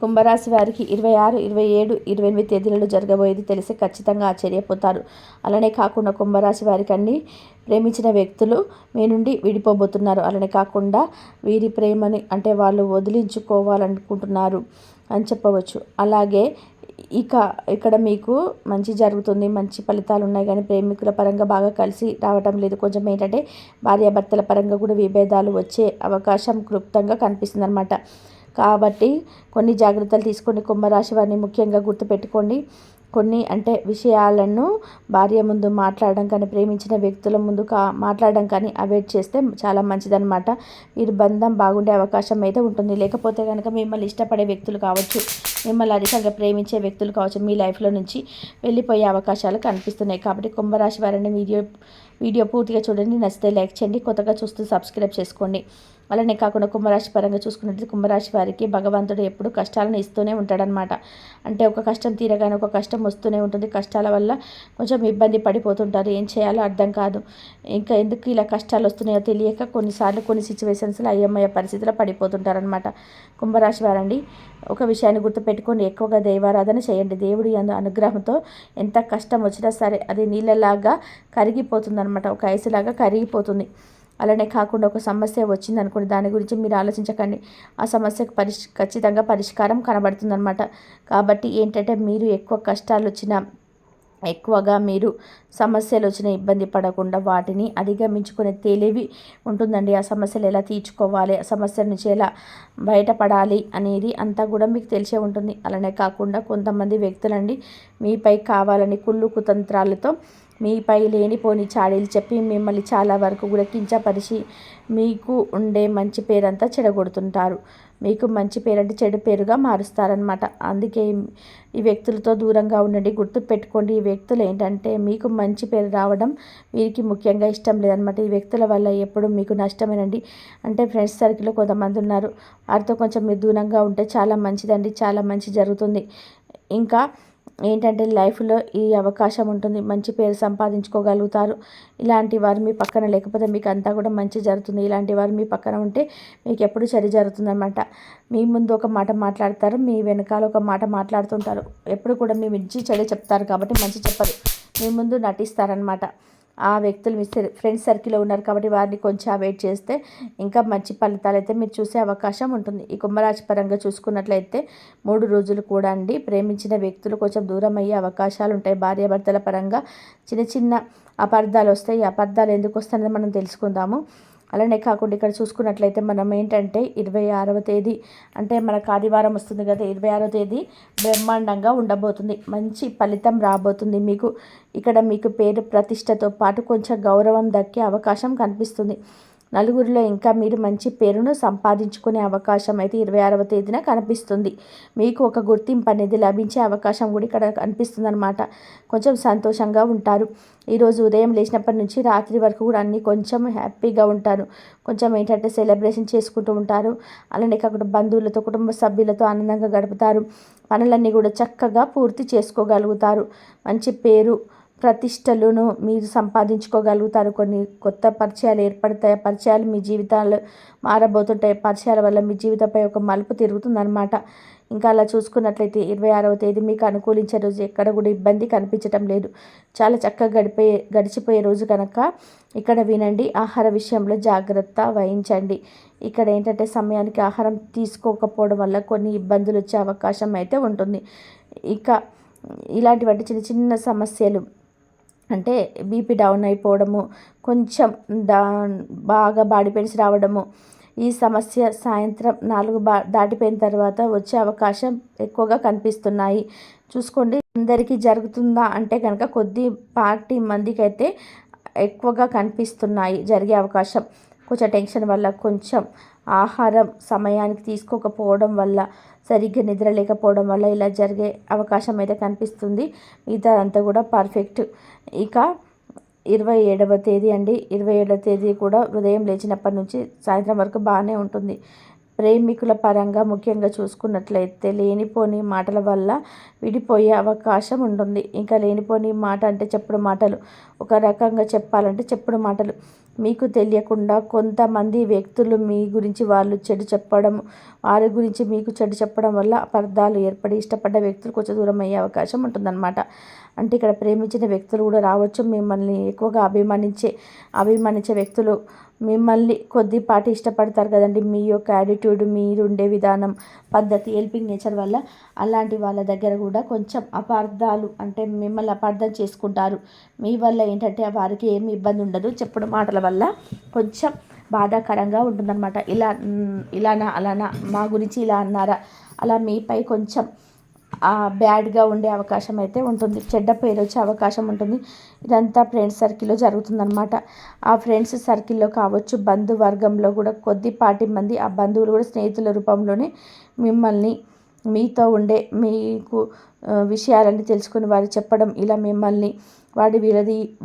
కుంభరాశి వారికి 26, 27, 28 తేదీలలో జరగబోయేది తెలిసి ఖచ్చితంగా ఆశ్చర్యపోతారు. అలానే కాకుండా కుంభరాశి వారికి అన్ని ప్రేమించిన వ్యక్తులు మీ నుండి విడిపోబోతున్నారు. అలానే కాకుండా వీరి ప్రేమని అంటే వాళ్ళు వదిలించుకోవాలనుకుంటున్నారు అని చెప్పవచ్చు. అలాగే ఇక్కడ మీకు మంచి జరుగుతుంది, మంచి ఫలితాలు ఉన్నాయి. కానీ ప్రేమికుల పరంగా బాగా కలిసి రావటం లేదు. కొంచెం ఏంటంటే భార్యాభర్తల పరంగా కూడా విభేదాలు వచ్చే అవకాశం క్లుప్తంగా కనిపిస్తుంది అన్నమాట. కాబట్టి కొన్ని జాగ్రత్తలు తీసుకొని కుంభరాశి వారిని ముఖ్యంగా గుర్తుపెట్టుకోండి. కొన్ని అంటే విషయాలను భార్య ముందు మాట్లాడడం కానీ, ప్రేమించిన వ్యక్తుల ముందు మాట్లాడడం కానీ అవాయిడ్ చేస్తే చాలా మంచిదన్నమాట. వీరి బంధం బాగుండే అవకాశం అయితే ఉంటుంది. లేకపోతే కనుక మిమ్మల్ని ఇష్టపడే వ్యక్తులు కావచ్చు, మిమ్మల్ని అధికంగా ప్రేమించే వ్యక్తులు కావచ్చు, మీ లైఫ్లో నుంచి వెళ్ళిపోయే అవకాశాలు కనిపిస్తున్నాయి. కాబట్టి కుంభరాశి వారిని వీడియో పూర్తిగా చూడండి. నచ్చితే లైక్ చేయండి. కొత్తగా చూస్తూ సబ్స్క్రైబ్ చేసుకోండి. అలానే కాకుండా కుంభరాశి పరంగా చూసుకున్నట్లయితే కుంభరాశి వారికి భగవంతుడు ఎప్పుడు కష్టాలను ఇస్తూనే ఉంటాడనమాట. అంటే ఒక కష్టం తీరగానే ఒక కష్టం వస్తూనే ఉంటుంది. కష్టాల వల్ల కొంచెం ఇబ్బంది పడిపోతుంటారు. ఏం చేయాలో అర్థం కాదు. ఇంకా ఎందుకు ఇలా కష్టాలు వస్తున్నాయో తెలియక కొన్నిసార్లు కొన్ని సిచ్యువేషన్స్లో అయ్యమ్మయ్య పరిస్థితిలో పడిపోతుంటారనమాట. కుంభరాశి వారండి, ఒక విషయాన్ని గుర్తుపెట్టుకొని ఎక్కువగా దైవారాధన చేయండి. దేవుడి అనుగ్రహంతో ఎంత కష్టం వచ్చినా సరే అది నీళ్ళలాగా కరిగిపోతుంది అనమాట. ఒక ఐసులాగా కరిగిపోతుంది. అలానే కాకుండా ఒక సమస్య వచ్చిందనుకోండి, దాని గురించి మీరు ఆలోచించకండి. ఆ సమస్యకు ఖచ్చితంగా పరిష్కారం కనబడుతుందన్నమాట. కాబట్టి ఏంటంటే మీరు ఎక్కువ కష్టాలు వచ్చినా, ఎక్కువగా మీరు సమస్యలు వచ్చిన ఇబ్బంది పడకుండా వాటిని అధిగమించుకునే తెలివి ఉంటుందండి. ఆ సమస్యలు ఎలా తీర్చుకోవాలి, ఆ సమస్యల నుంచి ఎలా బయటపడాలి అనేది అంతా కూడా మీకు తెలిసే ఉంటుంది. అలానే కాకుండా కొంతమంది వ్యక్తులండి మీపై కావాలని కుళ్ళు కుతంత్రాలతో మీపై లేనిపోని చాడీలు చెప్పి మిమ్మల్ని చాలా వరకు కూడా కించపరిచి మీకు ఉండే మంచి పేరంతా చెడగొడుతుంటారు. మీకు మంచి పేరంటే చెడు పేరుగా మారుస్తారనమాట. అందుకే ఈ వ్యక్తులతో దూరంగా ఉండండి. గుర్తుపెట్టుకోండి, ఈ వ్యక్తులు ఏంటంటే మీకు మంచి పేరు రావడం వీరికి ముఖ్యంగా ఇష్టం లేదనమాట. ఈ వ్యక్తుల వల్ల ఎప్పుడు మీకు నష్టమేనండి. అంటే ఫ్రెండ్స్ సర్కిల్లో కొంతమంది ఉన్నారు, వారితో కొంచెం మీరు దూరంగా ఉంటే చాలా మంచిదండి. చాలా మంచి జరుగుతుంది. ఇంకా ఏంటంటే లైఫ్లో ఈ అవకాశం ఉంటుంది, మంచి పేరు సంపాదించుకోగలుగుతారు. ఇలాంటి వారు మీ పక్కన లేకపోతే మీకు అంతా కూడా మంచి జరుగుతుంది. ఇలాంటి వారు మీ పక్కన ఉంటే మీకు ఎప్పుడు చెడు జరుగుతుందన్నమాట. మీ ముందు ఒక మాట మాట్లాడతారు, మీ వెనకాల ఒక మాట మాట్లాడుతుంటారు. ఎప్పుడు కూడా మీ మంచి చెడు చెప్తారు కాబట్టి మంచి చెప్పరు, మీ ముందు నటిస్తారనమాట. ఆ వ్యక్తులు మీ ఫ్రెండ్స్ సర్కిల్లో ఉన్నారు కాబట్టి వారిని కొంచెం అవాయిడ్ చేస్తే ఇంకా మంచి ఫలితాలు అయితే మీరు చూసే అవకాశం ఉంటుంది. ఈ కుంభరాశి పరంగా చూసుకున్నట్లయితే 3 రోజులు కూడా అండి ప్రేమించిన వ్యక్తులు కొంచెం దూరం అయ్యే అవకాశాలు ఉంటాయి. భార్యాభర్తల పరంగా చిన్న చిన్న అపార్థాలు వస్తాయి. ఈ అపార్థాలు ఎందుకు వస్తాయని మనం తెలుసుకుందాము. అలానే కాకుండా ఇక్కడ చూసుకున్నట్లయితే మనం ఏంటంటే 26వ తేదీ అంటే మనకు ఆదివారం వస్తుంది కదా, 26వ తేదీ బ్రహ్మాండంగా ఉండబోతుంది. మంచి ఫలితం రాబోతుంది మీకు. ఇక్కడ మీకు పేరు ప్రతిష్టతో పాటు కొంచెం గౌరవం దక్కే అవకాశం కనిపిస్తుంది. నలుగురిలో ఇంకా మీరు మంచి పేరును సంపాదించుకునే అవకాశం అయితే 26వ తేదీన కనిపిస్తుంది. మీకు ఒక గుర్తింపు అనేది లభించే అవకాశం కూడా ఇక్కడ కనిపిస్తుంది అనమాట. కొంచెం సంతోషంగా ఉంటారు. ఈరోజు ఉదయం లేచినప్పటి నుంచి రాత్రి వరకు కూడా అన్నీ కొంచెం హ్యాపీగా ఉంటారు. కొంచెం ఏంటంటే సెలబ్రేషన్ చేసుకుంటూ ఉంటారు. అలానే కాకుండా బంధువులతో, కుటుంబ సభ్యులతో ఆనందంగా గడుపుతారు. పనులన్నీ కూడా చక్కగా పూర్తి చేసుకోగలుగుతారు. మంచి పేరు ప్రతిష్టలను మీరు సంపాదించుకోగలుగుతారు. కొన్ని కొత్త పరిచయాలు ఏర్పడతాయి. పరిచయాలు మీ జీవితాలు మారబోతుంటాయి. పరిచయాల వల్ల మీ జీవితంపై ఒక మలుపు తిరుగుతుందన్నమాట. ఇంకా అలా చూసుకున్నట్లయితే 26వ తేదీ మీకు అనుకూలించే రోజు. ఎక్కడ కూడా ఇబ్బంది కనిపించటం లేదు. చాలా చక్కగా గడిచిపోయే రోజు కనుక ఇక్కడ వినండి. ఆహార విషయంలో జాగ్రత్త వహించండి. ఇక్కడ ఏంటంటే సమయానికి ఆహారం తీసుకోకపోవడం వల్ల కొన్ని ఇబ్బందులు వచ్చే అవకాశం అయితే ఉంటుంది. ఇక ఇలాంటివంటి చిన్న చిన్న సమస్యలు అంటే బీపీ డౌన్ అయిపోవడము, కొంచెం బాగా బాడీ పెయిన్స్ రావడము, ఈ సమస్య సాయంత్రం 4 దాటిపోయిన తర్వాత వచ్చే అవకాశం ఎక్కువగా కనిపిస్తున్నాయి. చూసుకోండి, అందరికీ జరుగుతుందా అంటే కనుక కొద్దిపాటి మందికి అయితే ఎక్కువగా కనిపిస్తున్నాయి జరిగే అవకాశం. కొంచెం టెన్షన్ వల్ల, కొంచెం ఆహారం సమయానికి తీసుకోకపోవడం వల్ల, సరిగ్గా నిద్ర లేకపోవడం వల్ల ఇలా జరిగే అవకాశం అయితే కనిపిస్తుంది. మిగతా అంతా కూడా పర్ఫెక్ట్. ఇక 27వ తేదీ అండి, 27వ తేదీ కూడా ఉదయం లేచినప్పటి నుంచి సాయంత్రం వరకు బాగానే ఉంటుంది. ప్రేమికుల పరంగా ముఖ్యంగా చూసుకున్నట్లయితే లేనిపోని మాటల వల్ల విడిపోయే అవకాశం ఉంటుంది. ఇంకా లేనిపోని మాట అంటే చెప్పుడు మాటలు, ఒక రకంగా చెప్పాలంటే చెప్పుడు మాటలు. మీకు తెలియకుండా కొంతమంది వ్యక్తులు మీ గురించి వాళ్ళు చెడు చెప్పడం, వారి గురించి మీకు చెడు చెప్పడం వల్ల అపార్థాలు ఏర్పడి ఇష్టపడ్డ వ్యక్తులు కొంచెం దూరం అయ్యే అవకాశం ఉంటుందన్నమాట. అంటే ఇక్కడ ప్రేమించిన వ్యక్తులు కూడా రావచ్చు. మిమ్మల్ని ఎక్కువగా అభిమానించే వ్యక్తులు మిమ్మల్ని కొద్దిపాటి ఇష్టపడతారు కదండి. మీ యొక్క యాటిట్యూడ్, మీరు ఉండే విధానం, పద్ధతి, హెల్పింగ్ నేచర్ వల్ల అలాంటి వాళ్ళ దగ్గర కూడా కొంచెం అపార్థాలు, అంటే మిమ్మల్ని అపార్థం చేసుకుంటారు. మీ వల్ల ఏంటంటే వారికి ఏమి ఇబ్బంది ఉండదు. చెప్పుడు మాటల వల్ల కొంచెం బాధాకరంగా ఉంటుందన్నమాట. ఇలానా అలానా, మా గురించి ఇలా అన్నారా, అలా మీపై కొంచెం బ్యాడ్గా ఉండే అవకాశం అయితే ఉంటుంది. చెడ్డ పేరు వచ్చే అవకాశం ఉంటుంది. ఇదంతా ఫ్రెండ్స్ సర్కిల్లో జరుగుతుందన్నమాట. ఆ ఫ్రెండ్స్ సర్కిల్లో కావచ్చు, బంధువర్గంలో కూడా కొద్దిపాటి మంది ఆ బంధువులు కూడా స్నేహితుల రూపంలోనే మిమ్మల్ని, మీతో ఉండే మీకు విషయాలన్నీ తెలుసుకుని వారు చెప్పడం, ఇలా మిమ్మల్ని వాడి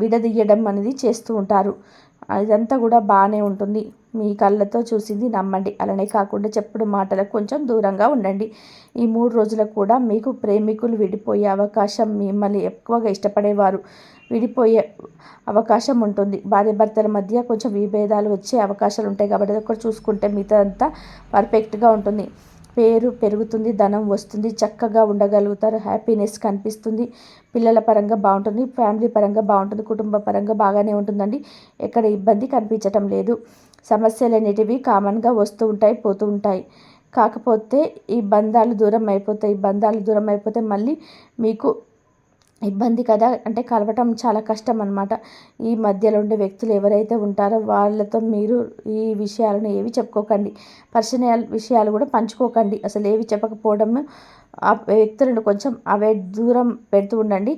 విడదీయడం అనేది చేస్తూ ఉంటారు. ఇదంతా కూడా బాగానే ఉంటుంది. మీ కళ్ళతో చూసింది నమ్మండి. అలానే కాకుండా చెప్పుడు మాటలకు కొంచెం దూరంగా ఉండండి. ఈ 3 రోజులకు కూడా మీకు ప్రేమికులు విడిపోయే అవకాశం, మిమ్మల్ని ఎక్కువగా ఇష్టపడేవారు విడిపోయే అవకాశం ఉంటుంది. భార్యాభర్తల మధ్య కొంచెం విభేదాలు వచ్చే అవకాశాలు ఉంటాయి కాబట్టి అది ఒకటి చూసుకుంటే మిగతా అంతా పర్ఫెక్ట్గా ఉంటుంది. పేరు పెరుగుతుంది, ధనం వస్తుంది, చక్కగా ఉండగలుగుతారు, హ్యాపీనెస్ కనిపిస్తుంది. పిల్లల పరంగా బాగుంటుంది, ఫ్యామిలీ పరంగా బాగుంటుంది, కుటుంబ పరంగా బాగానే ఉంటుందండి. ఎక్కడ ఇబ్బంది కనిపించటం లేదు. సమస్యలు అనేటివి కామన్గా వస్తూ ఉంటాయి, పోతూ ఉంటాయి. కాకపోతే ఈ బంధాలు దూరం అయిపోతే మళ్ళీ మీకు ఇబ్బంది కదా, అంటే కలవటం చాలా కష్టం అన్నమాట. ఈ మధ్యలో ఉండే వ్యక్తులు ఎవరైతే ఉంటారో వాళ్ళతో మీరు ఈ విషయాలను ఏవి చెప్పుకోకండి. పర్సనల్ విషయాలు కూడా పంచుకోకండి. అసలు ఏవి చెప్పకపోవడం, ఆ వ్యక్తులను కొంచెం దూరం పెడుతూ ఉండండి.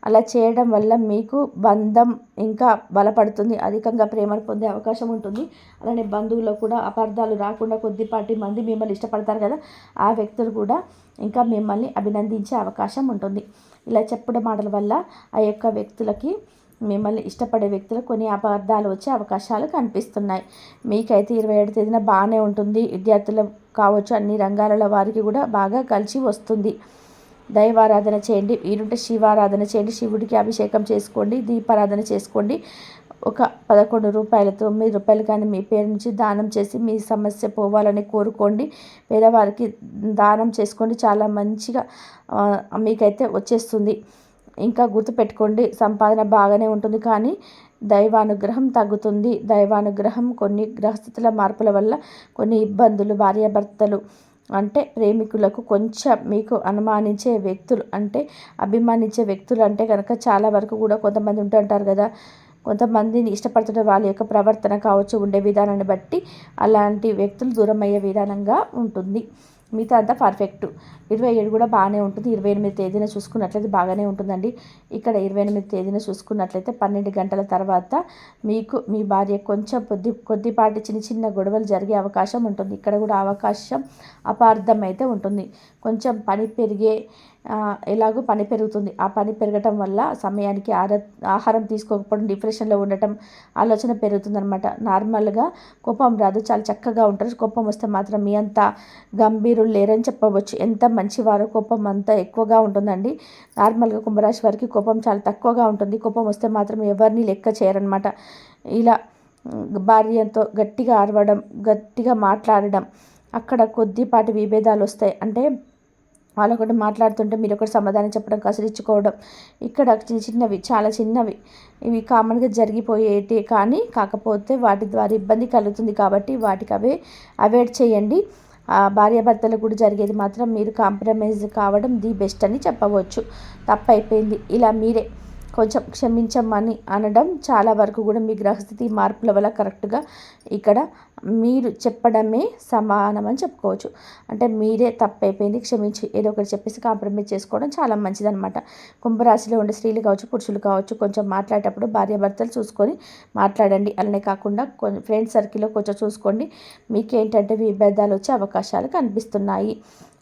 అలా చేయడం వల్ల మీకు బంధం ఇంకా బలపడుతుంది, అధికంగా ప్రేమను పొందే అవకాశం ఉంటుంది. అలానే బంధువుల్లో కూడా అపార్థాలు రాకుండా కొద్దిపాటి మంది మిమ్మల్ని ఇష్టపడతారు కదా, ఆ వ్యక్తులు కూడా ఇంకా మిమ్మల్ని అభినందించే అవకాశం ఉంటుంది. ఇలా చెప్పడం మాటల వల్ల ఆ యొక్క వ్యక్తులకి, మిమ్మల్ని ఇష్టపడే వ్యక్తులకు కొన్ని అపార్థాలు వచ్చే అవకాశాలు కనిపిస్తున్నాయి. మీకైతే 27 తేదీన బాగానే ఉంటుంది. విద్యార్థులు కావచ్చు, అన్ని రంగాల వారికి కూడా బాగా కలిసి వస్తుంది. దైవారాధన చేయండి, వీరుంటే శివారాధన చేయండి, శివుడికి అభిషేకం చేసుకోండి, దీపారాధన చేసుకోండి. ఒక 11 రూపాయలు, 9 రూపాయలు కానీ మీ పేరు నుంచి దానం చేసి మీ సమస్య పోవాలని కోరుకోండి. పేదవారికి దానం చేసుకోండి, చాలా మంచిగా మీకైతే వచ్చేస్తుంది. ఇంకా గుర్తుపెట్టుకోండి, సంపాదన బాగానే ఉంటుంది కానీ దైవానుగ్రహం తగ్గుతుంది. దైవానుగ్రహం, కొన్ని గ్రహస్థితుల మార్పుల వల్ల కొన్ని ఇబ్బందులు, భార్యాభర్తలు అంటే ప్రేమికులకు కొంచెం మీకు అనుమానించే వ్యక్తులు, అంటే అభిమానించే వ్యక్తులు అంటే కనుక చాలా వరకు కూడా కొంతమంది ఉంటుంటారు కదా, కొంతమందిని ఇష్టపడుతున్న వాళ్ళ యొక్క ప్రవర్తన కావచ్చు, ఉండే విధానాన్ని బట్టి అలాంటి వ్యక్తులు దూరం అయ్యే విధానంగా ఉంటుంది. మిగతా అంతా పర్ఫెక్ట్. 27 కూడా బాగానే ఉంటుంది. 28 తేదీన చూసుకున్నట్లయితే బాగానే ఉంటుందండి. ఇక్కడ 28 తేదీన చూసుకున్నట్లయితే 12 గంటల తర్వాత మీకు మీ భార్య కొంచెం కొద్దిపాటి చిన్న గొడవలు జరిగే అవకాశం ఉంటుంది. ఇక్కడ కూడా అవకాశం, అపార్థం అయితే ఉంటుంది. కొంచెం పని ఎలాగో పని పెరుగుతుంది. ఆ పని పెరగటం వల్ల సమయానికి ఆహారం తీసుకోకపోవడం, డిప్రెషన్లో ఉండటం, ఆలోచన పెరుగుతుందనమాట. నార్మల్గా కోపం రాదు, చాలా చక్కగా ఉంటారు. కోపం వస్తే మాత్రం మీ అంత గంభీరులు లేరని చెప్పవచ్చు. ఎంత మంచివారో కోపం అంత ఎక్కువగా ఉంటుందండి. నార్మల్గా కుంభరాశి వారికి కోపం చాలా తక్కువగా ఉంటుంది. కోపం వస్తే మాత్రం ఎవరిని లెక్క చేయరనమాట. ఇలా భార్యతో గట్టిగా అరవడం, గట్టిగా మాట్లాడడం, అక్కడ కొద్దిపాటి విభేదాలు వస్తాయి. అంటే వాళ్ళు ఒకటి మాట్లాడుతుంటే మీరు ఒకటి సమాధానం చెప్పడం, కసిరించుకోవడం, ఇక్కడ చిన్నవి, చాలా చిన్నవి, ఇవి కామన్గా జరిగిపోయేటి. కానీ కాకపోతే వాటి ద్వారా ఇబ్బంది కలుగుతుంది కాబట్టి వాటికి అవాయిడ్ చేయండి. భార్యాభర్తలు కూడా జరిగేది మాత్రం మీరు కాంప్రమైజ్ కావడం ది బెస్ట్ అని చెప్పవచ్చు. తప్పైపోయింది, ఇలా మీరే కొంచెం క్షమించమని అనడం చాలా వరకు కూడా మీ గ్రహస్థితి మార్పుల వల్ల కరెక్ట్గా ఇక్కడ మీరు చెప్పడమే సమానం అని చెప్పుకోవచ్చు. అంటే మీరే తప్పైపోయింది, క్షమించి ఏదో ఒకటి చెప్పేసి కాంప్రమైజ్ చేసుకోవడం చాలా మంచిదన్నమాట. కుంభరాశిలో ఉండే స్త్రీలు కావచ్చు, పురుషులు కావచ్చు, కొంచెం మాట్లాడేటప్పుడు భార్యాభర్తలు చూసుకొని మాట్లాడండి. అలానే కాకుండా ఫ్రెండ్స్ సర్కిల్లో కొంచెం చూసుకోండి. మీకేంటంటే విభేదాలు వచ్చే అవకాశాలు కనిపిస్తున్నాయి.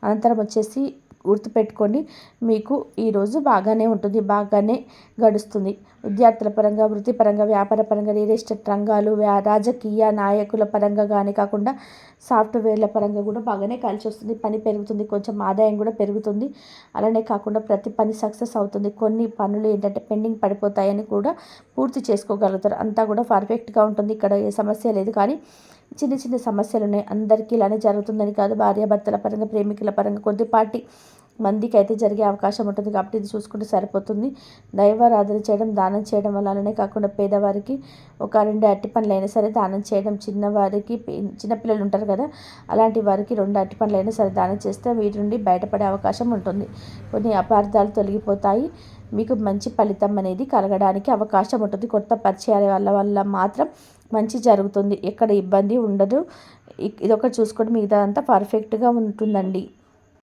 అనంతరం వచ్చేసి గుర్తుపెట్టుకోండి. మీకు ఈరోజు బాగానే ఉంటుంది, బాగానే గడుస్తుంది. విద్యార్థుల పరంగా, వృత్తిపరంగా, వ్యాపార పరంగా, రియల్ ఎస్టేట్ రంగాలు, రాజకీయ నాయకుల పరంగా కానీ కాకుండా సాఫ్ట్వేర్ల పరంగా కూడా బాగానే కలిసి వస్తుంది. పని పెరుగుతుంది, కొంచెం ఆదాయం కూడా పెరుగుతుంది. అలానే కాకుండా ప్రతి పని సక్సెస్ అవుతుంది. కొన్ని పనులు ఏంటంటే పెండింగ్ పడిపోతాయని కూడా పూర్తి చేసుకోగలుగుతారు. అంతా కూడా పర్ఫెక్ట్గా ఉంటుంది. ఇక్కడ ఏ సమస్య లేదు. కానీ చిన్న చిన్న సమస్యలు ఉన్నాయి. అందరికీ ఇలానే జరుగుతుందని కాదు. భార్యాభర్తల పరంగా, ప్రేమికుల పరంగా కొద్దిపాటి మందికి అయితే జరిగే అవకాశం ఉంటుంది. కాబట్టి ఇది చూసుకుంటే సరిపోతుంది. దైవారాధన చేయడం, దానం చేయడం వల్ల, అలానే కాకుండా పేదవారికి ఒక 2 అరటి పండ్లు అయినా సరే దానం చేయడం, చిన్నవారికి, చిన్నపిల్లలు ఉంటారు కదా, అలాంటి వారికి 2 అరటి పండ్లు అయినా సరే దానం చేస్తే వీటి నుండి బయటపడే అవకాశం ఉంటుంది. కొన్ని అపార్థాలు తొలగిపోతాయి. మీకు మంచి ఫలితం అనేది కలగడానికి అవకాశం ఉంటుంది. కొత్త పరిచయాల వల్ల మాత్రం మంచి జరుగుతుంది. ఎక్కడ ఇబ్బంది ఉండదు. ఇదొకటి చూసుకొని మిగతా అంతా పర్ఫెక్ట్గా ఉంటుందండి.